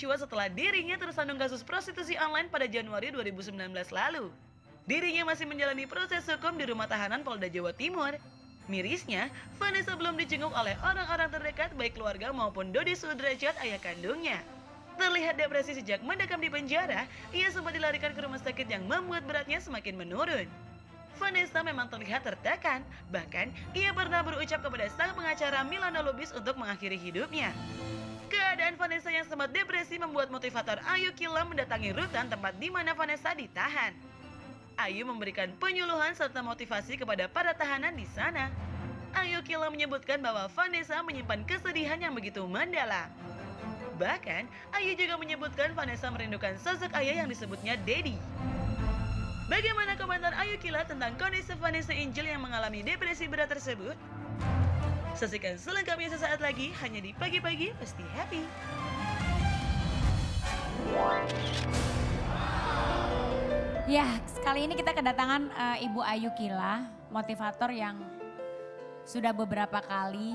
mencuat setelah dirinya tersandung kasus prostitusi online pada Januari 2019 lalu. Dirinya masih menjalani proses hukum di rumah tahanan Polda Jawa Timur. Mirisnya, Vanessa belum dijenguk oleh orang-orang terdekat baik keluarga maupun Dodi Sudrajat ayah kandungnya. Terlihat depresi sejak mendekam di penjara, ia sempat dilarikan ke rumah sakit yang membuat beratnya semakin menurun. Vanessa memang terlihat tertekan, bahkan ia pernah berucap kepada sang pengacara Milana Lubis untuk mengakhiri hidupnya. Keadaan Vanessa yang sempat depresi membuat motivator Ayu Kila mendatangi rutan tempat di mana Vanessa ditahan. Ayu memberikan penyuluhan serta motivasi kepada para tahanan di sana. Ayu Kila menyebutkan bahwa Vanessa menyimpan kesedihan yang begitu mendalam. Bahkan, Ayu juga menyebutkan Vanessa merindukan sosok ayah yang disebutnya Daddy. Bagaimana komentar Ayu Kila tentang kondisi Vanessa Angel yang mengalami depresi berat tersebut? Saksikan selengkapnya sesaat lagi hanya di Pagi-Pagi Pasti Happy. Ya, kali ini kita kedatangan Ibu Ayu Kila, motivator yang sudah beberapa kali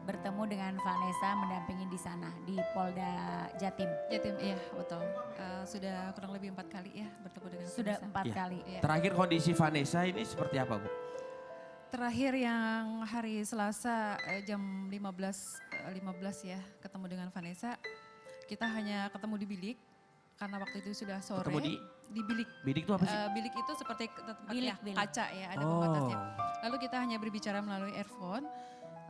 bertemu dengan Vanessa mendampingi di sana, di Polda Jatim. Jatim, iya betul. Sudah kurang lebih 4 kali ya bertemu dengan Sudah Vanessa. 4 Ya. kali. Iya. Terakhir kondisi Vanessa ini seperti apa, Bu? Terakhir yang hari Selasa jam 15 ya ketemu dengan Vanessa. Kita hanya ketemu di bilik karena waktu itu sudah sore. Ketemu di bilik. Bidik itu apa sih? Bilik itu seperti tempat Bilik, ya, bilik. kaca ya, ada Oh. pembatasnya. Lalu kita hanya berbicara melalui earphone.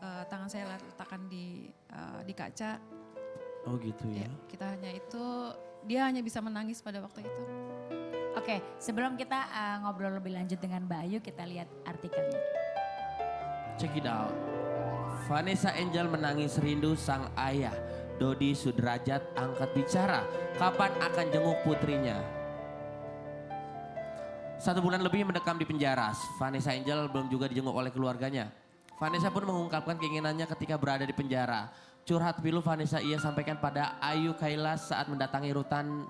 Tangan saya letakkan di kaca. Oh gitu ya. Ya, kita hanya itu, dia hanya bisa menangis pada waktu itu. Oke, sebelum kita ngobrol lebih lanjut dengan Mbak Ayu, kita lihat artikelnya. Check it out. Vanessa Angel menangis rindu sang ayah. Dodi Sudrajat angkat bicara. Kapan akan jenguk putrinya? 1 bulan lebih mendekam di penjara. Vanessa Angel belum juga dijenguk oleh keluarganya. Vanessa pun mengungkapkan keinginannya ketika berada di penjara. Curhat pilu Vanessa ia sampaikan pada Ayu Kila saat mendatangi rutan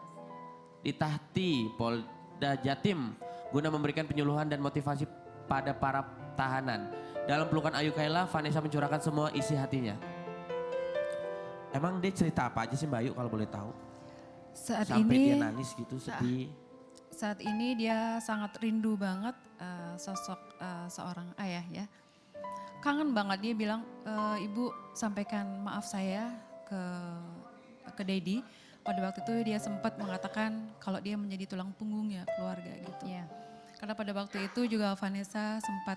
di Tahti Polda Jatim guna memberikan penyuluhan dan motivasi pada para tahanan. Dalam pelukan Ayu Kila, Vanessa mencurahkan semua isi hatinya. Emang dia cerita apa aja sih Mbak Ayu kalau boleh tahu? Saat Sampai ini dia nangis gitu sedih. Saat ini dia sangat rindu banget sosok seorang ayah ya. Kangen banget, dia bilang, Ibu sampaikan maaf saya ke Daddy. Pada waktu itu dia sempat mengatakan kalau dia menjadi tulang punggungnya keluarga gitu. Iya. Karena pada waktu itu juga Vanessa sempat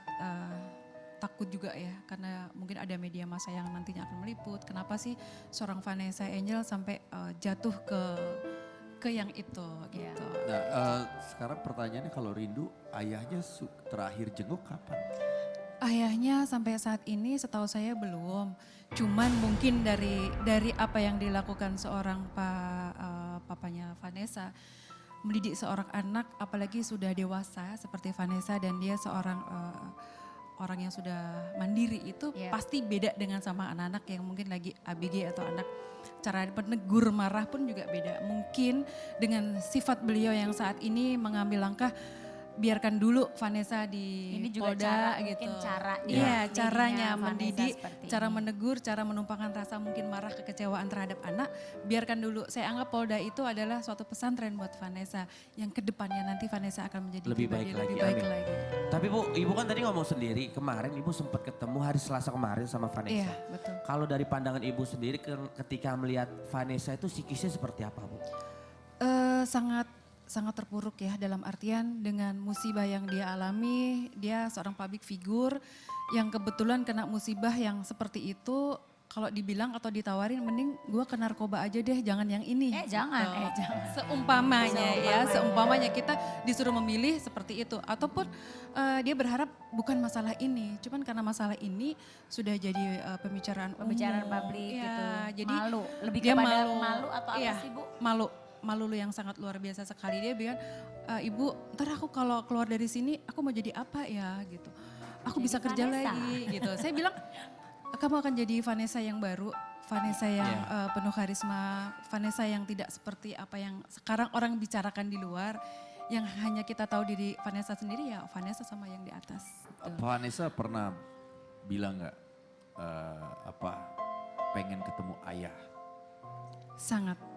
takut juga ya, karena mungkin ada media massa yang nantinya akan meliput. Kenapa sih seorang Vanessa Angel sampai jatuh ke yang itu gitu. Nah, sekarang pertanyaannya kalau rindu, ayahnya terakhir jenguk kapan? Ayahnya sampai saat ini setahu saya belum. Cuman mungkin dari apa yang dilakukan seorang papanya Vanessa, mendidik seorang anak apalagi sudah dewasa seperti Vanessa dan dia seorang orang yang sudah mandiri itu pasti beda dengan sama anak-anak yang mungkin lagi ABG atau anak, cara menegur marah pun juga beda. Mungkin dengan sifat beliau yang saat ini mengambil langkah biarkan dulu Vanessa di Ini juga Polda cara, gitu. mungkin caranya. Iya, dirinya caranya Vanessa mendidik, seperti cara ini. menegur, cara menumpahkan rasa mungkin marah kekecewaan terhadap anak. Biarkan dulu. Saya anggap Polda itu adalah suatu pesantren buat Vanessa yang kedepannya nanti Vanessa akan menjadi Lebih pribadi baik lagi, lebih baik amin. lagi. Tapi Bu, Ibu kan tadi ngomong sendiri kemarin Ibu sempat ketemu hari Selasa kemarin sama Vanessa. Iya, betul. Kalau dari pandangan Ibu sendiri ketika melihat Vanessa itu psikisnya seperti apa Bu? Sangat terpuruk ya, dalam artian dengan musibah yang dia alami, dia seorang public figure yang kebetulan kena musibah yang seperti itu. Kalau dibilang atau ditawarin, mending gue ke narkoba aja deh, jangan yang ini. Jangan. Seumpamanya kita disuruh memilih seperti itu. Ataupun dia berharap bukan masalah ini, cuman karena masalah ini sudah jadi pembicaraan publik ya, gitu. Jadi Malu, lebih dia kepada malu atau apa iya, sih Bu? Malu yang sangat luar biasa sekali. Dia bilang, Ibu ntar aku kalau keluar dari sini aku mau jadi apa ya gitu. Aku Jadi bisa kerja Vanessa. lagi gitu. Saya bilang, kamu akan jadi Vanessa yang baru, Vanessa yang penuh karisma, Vanessa yang tidak seperti apa yang sekarang orang bicarakan di luar. Yang hanya kita tahu diri Vanessa sendiri ya Vanessa sama yang di atas. Gitu. Vanessa pernah bilang nggak pengen ketemu ayah? Sangat.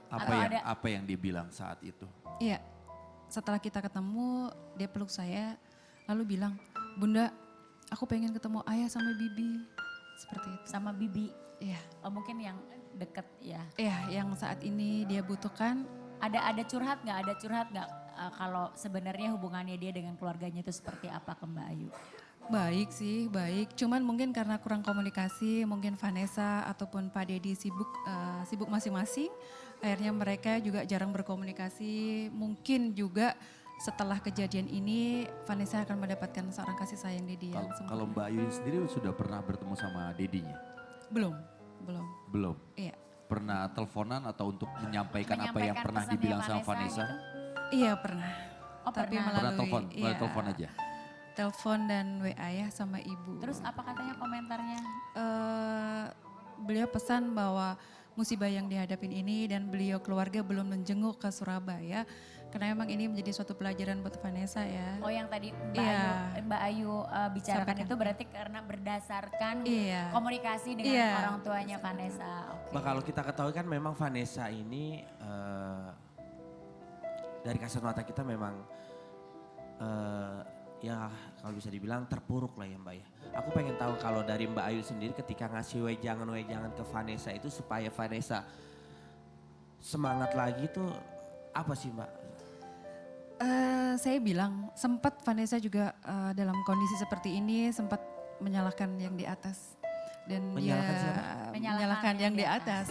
Apa yang dia bilang saat itu? Iya, setelah kita ketemu dia peluk saya lalu bilang, Bunda aku pengen ketemu ayah sama bibi. Seperti itu. Sama bibi. Iya. Oh, mungkin yang deket ya. Iya, yang saat ini dia butuhkan. Ada curhat nggak? Ada curhat nggak kalau sebenarnya hubungannya dia dengan keluarganya itu seperti apa ke Mbak Ayu? Baik sih, baik. Cuman mungkin karena kurang komunikasi, mungkin Vanessa ataupun Pak Dedi sibuk masing-masing. Akhirnya mereka juga jarang berkomunikasi. Mungkin juga setelah kejadian ini Vanessa akan mendapatkan seorang kasih sayang Dedi yang Kalau sempurna. Mbak Ayu sendiri sudah pernah bertemu sama dedinya? Belum. Belum. Iya. Pernah teleponan atau untuk menyampaikan apa yang pernah pesannya dibilang sama Vanessa? gitu? Iya pernah. Oh, Tapi pernah. Pernah melalui telepon aja. telepon dan WA ya sama ibu. Terus apa katanya komentarnya? Beliau pesan bahwa musibah yang dihadapin ini dan beliau keluarga belum menjenguk ke Surabaya. Karena memang ini menjadi suatu pelajaran buat Vanessa ya. Oh, yang tadi Iya. Mbak Ayu bicarakan Sampaikan. itu berarti karena berdasarkan Iya. komunikasi dengan Iya. orang tuanya Vanessa. Oke. Mbak, kalau kita ketahui kan memang Vanessa ini dari kasat mata kita memang ya kalau bisa dibilang terpuruk lah ya Mbak ya. Aku pengen tahu kalau dari Mbak Ayu sendiri ketika ngasih wejangan ke Vanessa itu supaya Vanessa semangat lagi tuh apa sih Mbak? Saya bilang sempat Vanessa juga dalam kondisi seperti ini sempat menyalahkan yang di atas. Dan Menyalahkan dia siapa? menyalahkan yang di atas.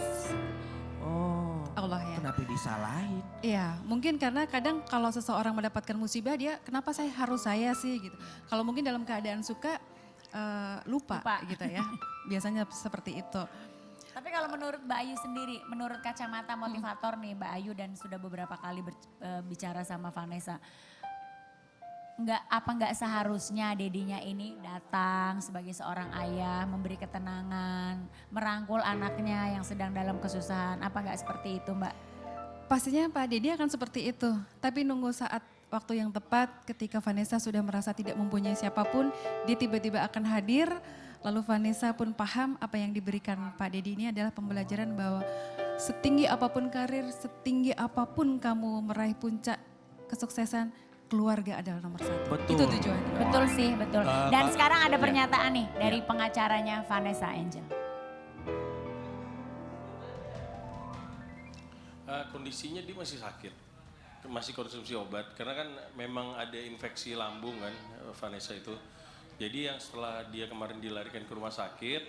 Oh, Allah ya. kenapa disalahin? Iya, mungkin karena kadang kalau seseorang mendapatkan musibah dia kenapa saya sih gitu. Kalau mungkin dalam keadaan suka lupa gitu ya. Biasanya seperti itu. Tapi kalau menurut Mbak Ayu sendiri, menurut kacamata motivator nih Mbak Ayu dan sudah beberapa kali bicara sama Vanessa. Nggak seharusnya dedinya ini datang sebagai seorang ayah, memberi ketenangan, merangkul anaknya yang sedang dalam kesusahan. Apa nggak seperti itu Mbak? Pastinya Pak Dedi akan seperti itu. Tapi nunggu saat waktu yang tepat ketika Vanessa sudah merasa tidak mempunyai siapapun, dia tiba-tiba akan hadir. Lalu Vanessa pun paham apa yang diberikan Pak Dedi ini adalah pembelajaran bahwa setinggi apapun karir, setinggi apapun kamu meraih puncak kesuksesan, keluarga adalah nomor satu. Betul. Itu tujuannya. Betul sih, betul. Dan Pak- sekarang ada ya. pernyataan nih dari pengacaranya Vanessa Angel. Kondisinya dia masih sakit, masih konsumsi obat karena kan memang ada infeksi lambung kan Vanessa itu. Jadi yang setelah dia kemarin dilarikan ke rumah sakit,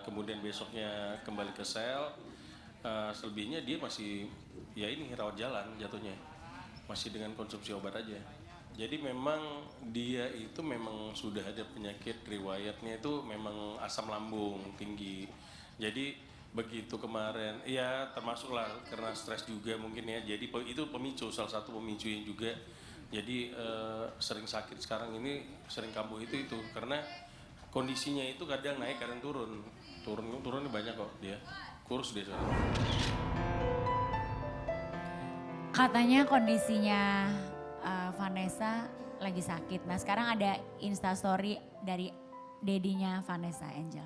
kemudian besoknya kembali ke sel, selebihnya dia masih ya ini rawat jalan jatuhnya, masih dengan konsumsi obat aja. Jadi memang dia itu memang sudah ada penyakit riwayatnya itu memang asam lambung tinggi. Jadi begitu kemarin, ya termasuklah karena stres juga mungkin ya. Jadi itu pemicu, salah satu pemicunya juga. Jadi sering sakit sekarang ini, sering kambuh itu karena kondisinya itu kadang naik, kadang turun. Turunnya banyak kok dia. Kurus dia sekarang. Katanya kondisinya Vanessa lagi sakit. Nah sekarang ada instastory dari dedinya Vanessa Angel.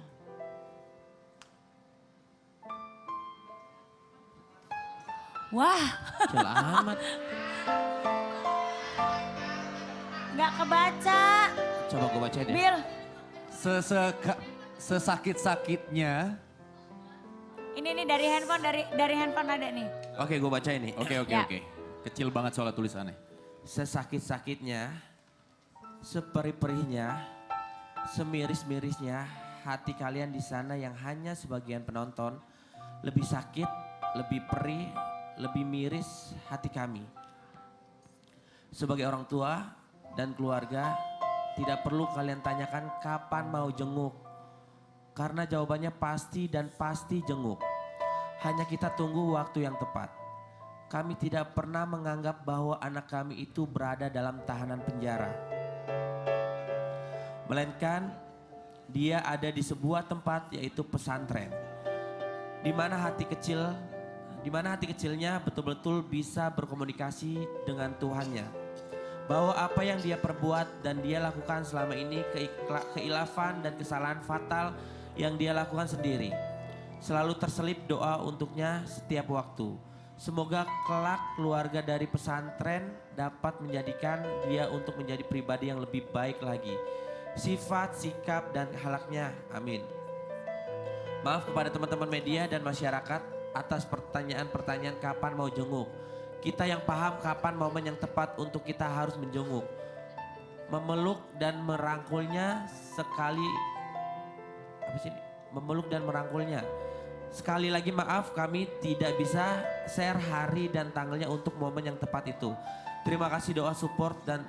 Wah, Kecil amat. nggak kebaca. Coba gue bacain ya. Bill, Sesakit-sakitnya. ini nih dari handphone ada nih. Oke, gue bacain nih. Oke. Ya. Kecil banget soalnya tulisannya. Sesakit-sakitnya, seperih-perihnya, semiris-mirisnya hati kalian di sana yang hanya sebagian penonton, lebih sakit, lebih perih, lebih miris hati kami. Sebagai orang tua dan keluarga, tidak perlu kalian tanyakan kapan mau jenguk. Karena jawabannya pasti dan pasti jenguk. Hanya kita tunggu waktu yang tepat. Kami tidak pernah menganggap bahwa anak kami itu berada dalam tahanan penjara. Melainkan dia ada di sebuah tempat yaitu pesantren. Di mana hati kecilnya betul-betul bisa berkomunikasi dengan Tuhannya. Bahwa apa yang dia perbuat dan dia lakukan selama ini keilafan dan kesalahan fatal yang dia lakukan sendiri. Selalu terselip doa untuknya setiap waktu. Semoga kelak keluarga dari pesantren dapat menjadikan dia untuk menjadi pribadi yang lebih baik lagi. Sifat, sikap, dan akhlaknya. Amin. Maaf kepada teman-teman media dan masyarakat atas pertanyaan-pertanyaan kapan mau jenguk. Kita yang paham kapan momen yang tepat untuk kita harus menjenguk. Memeluk dan merangkulnya sekali. Apa sih ini? Memeluk dan merangkulnya. Sekali lagi maaf kami tidak bisa share hari dan tanggalnya untuk momen yang tepat itu. Terima kasih doa support dan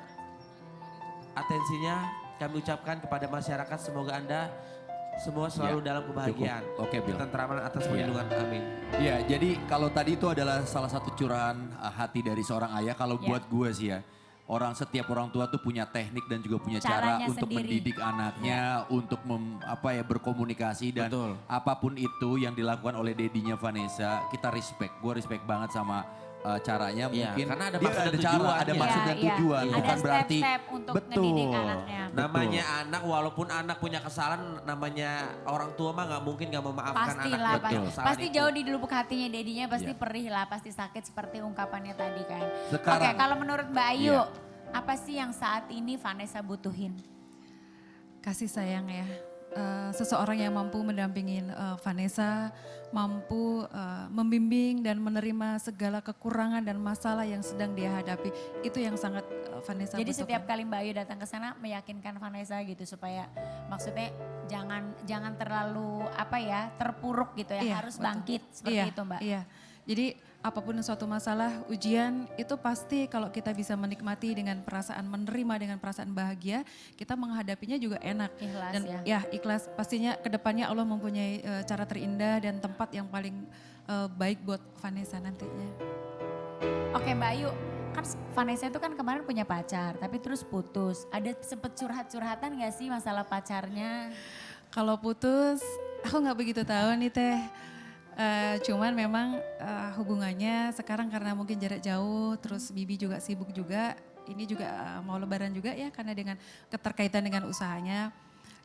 atensinya kami ucapkan kepada masyarakat. Semoga Anda semua selalu Ya, dalam kebahagiaan. cukup. Oke, Bil. Ketentraman atas perlindungan. Amin. Ya, jadi kalau tadi itu adalah salah satu curahan hati dari seorang ayah. Kalau Ya. buat gue sih ya, setiap orang tua tuh punya teknik dan juga punya Caranya cara untuk sendiri. mendidik anaknya, untuk berkomunikasi dan Betul. apapun itu yang dilakukan oleh dedinya Vanessa, kita respect. Gue respect banget sama caranya. Iya, Mungkin karena ada dia maksud dan ada cara, ada tujuannya. maksud Iya, dan iya. tujuan. Ada Bukan berarti step-step untuk betul. ngedidik anaknya. Namanya anak, walaupun anak punya kesalahan, namanya orang tua mah nggak mungkin nggak memaafkan Pasti anak lah, buat kesalahan pasti itu. jauh di lubuk hatinya dedinya pasti Iya. perih lah, pasti sakit seperti ungkapannya tadi kan. Sekarang- Oke, kalau menurut Mbak Ayu, Iya. apa sih yang saat ini Vanessa butuhin? Kasih sayang ya. Seseorang yang mampu mendampingin Vanessa, mampu membimbing dan menerima segala kekurangan dan masalah yang sedang dia hadapi. Itu yang sangat Vanessa Jadi butuhkan. setiap kali Mbak Ayu datang ke sana meyakinkan Vanessa gitu supaya maksudnya jangan terlalu terpuruk gitu ya, Iya, harus betul. bangkit seperti Iya, itu Mbak. Iya, jadi apapun suatu masalah, ujian itu pasti kalau kita bisa menikmati dengan perasaan menerima dengan perasaan bahagia, kita menghadapinya juga enak. Ikhlas Dan ya. ikhlas. Pastinya kedepannya Allah mempunyai cara terindah dan tempat yang paling baik buat Vanessa nantinya. Oke Mbak Ayu, kan Vanessa itu kan kemarin punya pacar tapi terus putus. Ada sempet curhat-curhatan gak sih masalah pacarnya? Kalau putus, aku nggak begitu tahu nih Teh. Cuman memang hubungannya sekarang karena mungkin jarak jauh, terus Bibi juga sibuk juga. Ini juga mau lebaran juga ya karena dengan keterkaitan dengan usahanya.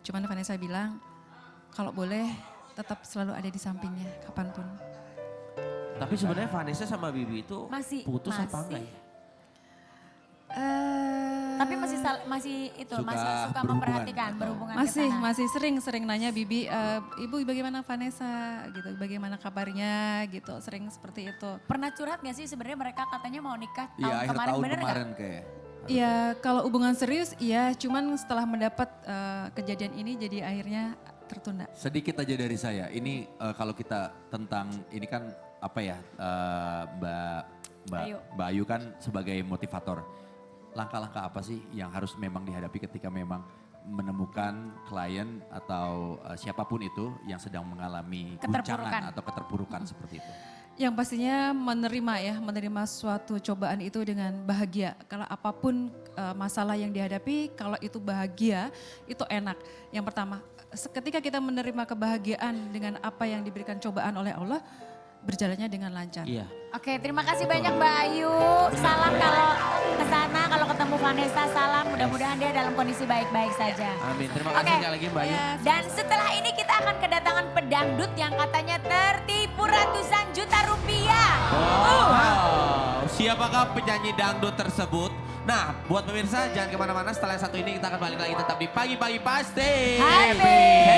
Cuman Vanessa bilang kalau boleh tetap selalu ada di sampingnya kapanpun. Tapi sebenarnya Vanessa sama Bibi itu Masih- putus apa masih. enggak ya? Tapi masih Suka masih suka berhubungan memperhatikan atau- berhubungan ke Masih sana. masih sering nanya Bibi, Ibu bagaimana Vanessa gitu, bagaimana kabarnya gitu, sering seperti itu. Pernah curhat gak sih sebenarnya mereka katanya mau nikah tahun Iya, akhir kemarin, tahun bener nggak? kemarin kayak. Iya, kalau hubungan serius iya, cuman setelah mendapat kejadian ini jadi akhirnya tertunda. Sedikit aja dari saya. Ini kalau kita tentang ini kan Mbak Ayu kan sebagai motivator. Langkah-langkah apa sih yang harus memang dihadapi ketika memang menemukan klien atau siapapun itu yang sedang mengalami Keterpurukan. guncangan atau keterpurukan seperti itu? Yang pastinya menerima suatu cobaan itu dengan bahagia. Kalau apapun masalah yang dihadapi, kalau itu bahagia, itu enak. Yang pertama, ketika kita menerima kebahagiaan dengan apa yang diberikan cobaan oleh Allah, berjalannya dengan lancar. Iya. Oke, terima kasih banyak Mbak Ayu. Salam kalau ke sana, kalau ketemu Vanessa, salam. Mudah-mudahan dia dalam kondisi baik-baik saja. Amin. Terima kasih Oke. sekali lagi Mbak Ayu. Dan setelah ini kita akan kedatangan pedangdut yang katanya tertipu ratusan juta rupiah. Wow, siapakah penyanyi dangdut tersebut? Nah, buat pemirsa jangan kemana-mana, setelah yang satu ini kita akan balik lagi tetap di Pagi-Pagi Pasti. Happy.